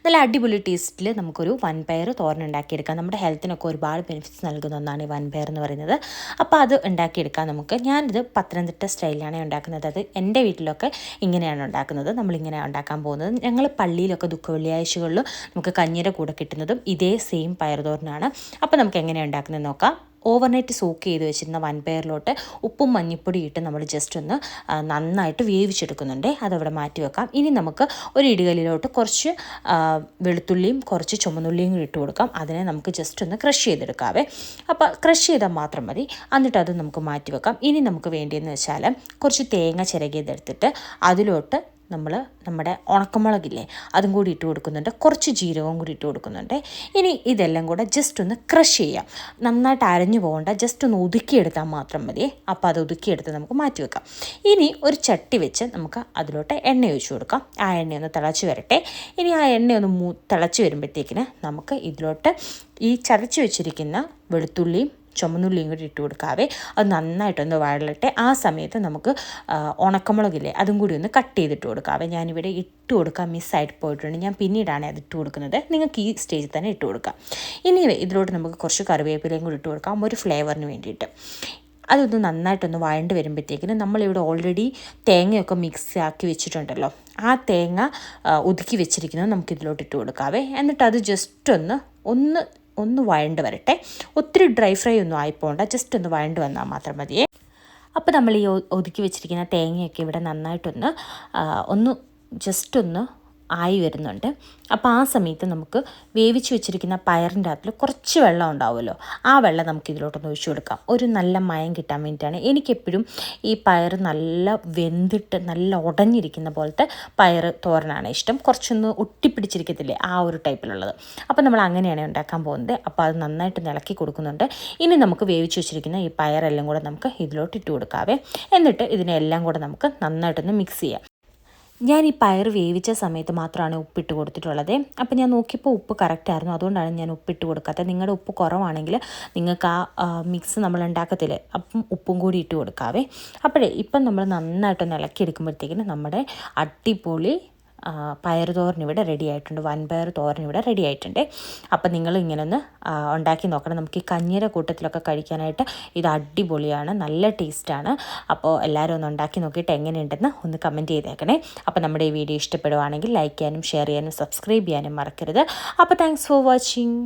നല്ല അടിപൊളി ടേസ്റ്റിൽ നമുക്കൊരു വൻപയർ തോരൻ ഉണ്ടാക്കിയെടുക്കാം. നമ്മുടെ ഹെൽത്തിനൊക്കെ ഒരുപാട് ബെനിഫിറ്റ്സ് നൽകുന്ന ഒന്നാണ് ഈ വൻപയർ എന്ന് പറയുന്നത്. അപ്പോൾ അത് ഉണ്ടാക്കിയെടുക്കാം നമുക്ക്. ഞാനിത് പത്തനംതിട്ട സ്റ്റൈലിലാണ് ഉണ്ടാക്കുന്നത്. അത് എൻ്റെ വീട്ടിലൊക്കെ ഇങ്ങനെയാണ് ഉണ്ടാക്കുന്നത്. നമ്മളിങ്ങനെയാണ് ഉണ്ടാക്കാൻ പോകുന്നത്. ഞങ്ങൾ പള്ളിയിലൊക്കെ ദുഃഖ വെള്ളിയാഴ്ചകളിൽ നമുക്ക് കഞ്ഞിയുടെ കൂടെ കിട്ടുന്നതും ഇതേ സെയിം പയറുതോരനാണ്. അപ്പോൾ നമുക്ക് എങ്ങനെയാണ് ഉണ്ടാക്കുന്നത് നോക്കാം. ഓവർനൈറ്റ് സോക്ക് ചെയ്ത് വെച്ചിരുന്ന വൻപയറിലോട്ട് ഉപ്പും മഞ്ഞൾപ്പൊടി ഇട്ട് നമ്മൾ ജസ്റ്റ് ഒന്ന് നന്നായിട്ട് വേവിച്ചെടുക്കുന്നുണ്ട്. അതവിടെ മാറ്റി വെക്കാം. ഇനി നമുക്ക് ഒരു ഇടികല്ലിലോട്ട് കുറച്ച് വെളുത്തുള്ളിയും കുറച്ച് ചുമന്നുള്ളിയും കൂടി ഇട്ട് കൊടുക്കാം. അതിനെ നമുക്ക് ജസ്റ്റ് ഒന്ന് ക്രഷ് ചെയ്തെടുക്കാവേ. അപ്പോൾ ക്രഷ് ചെയ്താൽ മാത്രം മതി. എന്നിട്ട് അത് നമുക്ക് മാറ്റി വെക്കാം. ഇനി നമുക്ക് വേണ്ടിയെന്ന് വെച്ചാൽ കുറച്ച് തേങ്ങ ചിരകിയതെടുത്തിട്ട് അതിലോട്ട് നമ്മുടെ ഉണക്കമുളകില്ലേ അതും കൂടി ഇട്ട് കൊടുക്കുന്നുണ്ട്. കുറച്ച് ജീരകവും കൂടി ഇട്ട് കൊടുക്കുന്നുണ്ട്. ഇനി ഇതെല്ലാം കൂടെ ജസ്റ്റ് ഒന്ന് ക്രഷ് ചെയ്യാം. നന്നായിട്ട് അരഞ്ഞു പോകേണ്ട, ജസ്റ്റ് ഒന്ന് ഒതുക്കിയെടുത്താൽ മാത്രം മതി. അപ്പോൾ അത് ഒതുക്കിയെടുത്ത് നമുക്ക് മാറ്റി വെക്കാം. ഇനി ഒരു ചട്ടി വെച്ച് നമുക്ക് അതിലോട്ട് എണ്ണ ഒഴിച്ചു കൊടുക്കാം. ആ എണ്ണയൊന്ന് തിളച്ച് വരട്ടെ. ഇനി ആ എണ്ണയൊന്ന് തിളച്ച് വരുമ്പോഴത്തേക്കിന് നമുക്ക് ഇതിലോട്ട് ഈ ചതച്ച് വെച്ചിരിക്കുന്ന വെളുത്തുള്ളിയും ചുമന്നുള്ളിയും കൂടി ഇട്ട് കൊടുക്കാവേ. അത് നന്നായിട്ടൊന്ന് വഴലട്ടെ. ആ സമയത്ത് നമുക്ക് ഉണക്കമുളകില്ലേ അതും കൂടി ഒന്ന് കട്ട് ചെയ്തിട്ട് കൊടുക്കാവേ. ഞാനിവിടെ ഇട്ട് കൊടുക്കാൻ മിസ്സായിട്ട് പോയിട്ടുണ്ട്. ഞാൻ പിന്നീടാണ് അത് ഇട്ട് കൊടുക്കുന്നത്. നിങ്ങൾക്ക് ഈ സ്റ്റേജിൽ തന്നെ ഇട്ട് കൊടുക്കാം. ഇനി ഇതിലോട്ട് നമുക്ക് കുറച്ച് കറിവേപ്പിലയും കൂടി ഇട്ട് കൊടുക്കാം, ഒരു ഫ്ലേവറിന് വേണ്ടിയിട്ട്. അതൊന്ന് നന്നായിട്ടൊന്ന് വഴണ്ട് വരുമ്പോഴത്തേക്കിന് നമ്മളിവിടെ ഓൾറെഡി തേങ്ങയൊക്കെ മിക്സ് ആക്കി വെച്ചിട്ടുണ്ടല്ലോ, ആ തേങ്ങ ഒതുക്കി വെച്ചിരിക്കുന്നത് നമുക്ക് ഇതിലോട്ട് ഇട്ട് കൊടുക്കാവേ. എന്നിട്ട് അത് ജസ്റ്റ് ഒന്ന് വഴണ്ട് വരട്ടെ. ഒത്തിരി ഡ്രൈ ഫ്രൈ ഒന്നും ആയിപ്പോണ്ട, ജസ്റ്റ് ഒന്ന് വഴണ്ട് വന്നാൽ മാത്രം മതിയേ. അപ്പോൾ നമ്മൾ ഈ ഒതുക്കി വെച്ചിരിക്കുന്ന തേങ്ങയൊക്കെ ഇവിടെ നന്നായിട്ടൊന്ന് ജസ്റ്റ് ഒന്ന് ആയി വരുന്നുണ്ട്. അപ്പോൾ ആ സമയത്ത് നമുക്ക് വേവിച്ച് വെച്ചിരിക്കുന്ന പയറിൻ്റെ അകത്തിൽ കുറച്ച് വെള്ളം ഉണ്ടാവുമല്ലോ, ആ വെള്ളം നമുക്ക് ഇതിലോട്ടൊന്ന് ഒഴിച്ചു കൊടുക്കാം. ഒരു നല്ല മയം കിട്ടാൻ വേണ്ടിയിട്ടാണ്. എനിക്കെപ്പോഴും ഈ പയർ നല്ല വെന്തിട്ട് നല്ല ഉടഞ്ഞിരിക്കുന്ന പോലത്തെ പയർ തോരനാണ് ഇഷ്ടം. കുറച്ചൊന്ന് ഒട്ടിപ്പിടിച്ചിരിക്കത്തില്ലേ, ആ ഒരു ടൈപ്പിലുള്ളത്. അപ്പോൾ നമ്മൾ അങ്ങനെയാണ് ഉണ്ടാക്കാൻ പോകുന്നത്. അപ്പോൾ അത് നന്നായിട്ട് ഇളക്കി കൊടുക്കുന്നുണ്ട്. ഇനി നമുക്ക് വേവിച്ച് വെച്ചിരിക്കുന്ന ഈ പയറെല്ലാം കൂടെ നമുക്ക് ഇതിലോട്ട് ഇട്ട് കൊടുക്കാവേ. എന്നിട്ട് ഇതിനെല്ലാം കൂടെ നമുക്ക് നന്നായിട്ടൊന്ന് മിക്സ് ചെയ്യാം. ഞാൻ ഈ പയർ വേവിച്ച സമയത്ത് മാത്രമാണ് ഉപ്പിട്ട് കൊടുത്തിട്ടുള്ളത്. അപ്പോൾ ഞാൻ നോക്കിയപ്പോൾ ഉപ്പ് കറക്റ്റായിരുന്നു, അതുകൊണ്ടാണ് ഞാൻ ഉപ്പിട്ട് കൊടുക്കാത്തത്. നിങ്ങളുടെ ഉപ്പ് കുറവാണെങ്കിൽ നിങ്ങൾക്ക് ആ മിക്സ് നമ്മൾ ഉണ്ടാക്കത്തില്ലേ, അപ്പം ഉപ്പും കൂടി ഇട്ട് കൊടുക്കാവേ. അപ്പോഴേ ഇപ്പം നമ്മൾ നന്നായിട്ടൊന്ന് ഇളക്കിയെടുക്കുമ്പോഴത്തേക്കിന് നമ്മുടെ അടിപൊളി പയർ തോരൻ ഇവിടെ റെഡി ആയിട്ടുണ്ട്. വൻപയർ തോരൻ ഇവിടെ റെഡി ആയിട്ടുണ്ട്. അപ്പം നിങ്ങൾ ഇങ്ങനെ ഒന്ന് ഉണ്ടാക്കി നോക്കണം. നമുക്ക് ഈ കഞ്ഞിയുടെ കൂട്ടത്തിലൊക്കെ കഴിക്കാനായിട്ട് ഇത് അടിപൊളിയാണ്, നല്ല ടേസ്റ്റാണ്. അപ്പോൾ എല്ലാവരും ഒന്ന് ഉണ്ടാക്കി നോക്കിയിട്ട് എങ്ങനെയുണ്ടെന്ന് ഒന്ന് കമൻറ്റ് ചെയ്തേക്കണേ. അപ്പോൾ നമ്മുടെ ഈ വീഡിയോ ഇഷ്ടപ്പെടുവാണെങ്കിൽ ലൈക്ക് ചെയ്യാനും ഷെയർ ചെയ്യാനും സബ്സ്ക്രൈബ് ചെയ്യാനും മറക്കരുത്. അപ്പോൾ താങ്ക്സ് ഫോർ വാച്ചിങ്.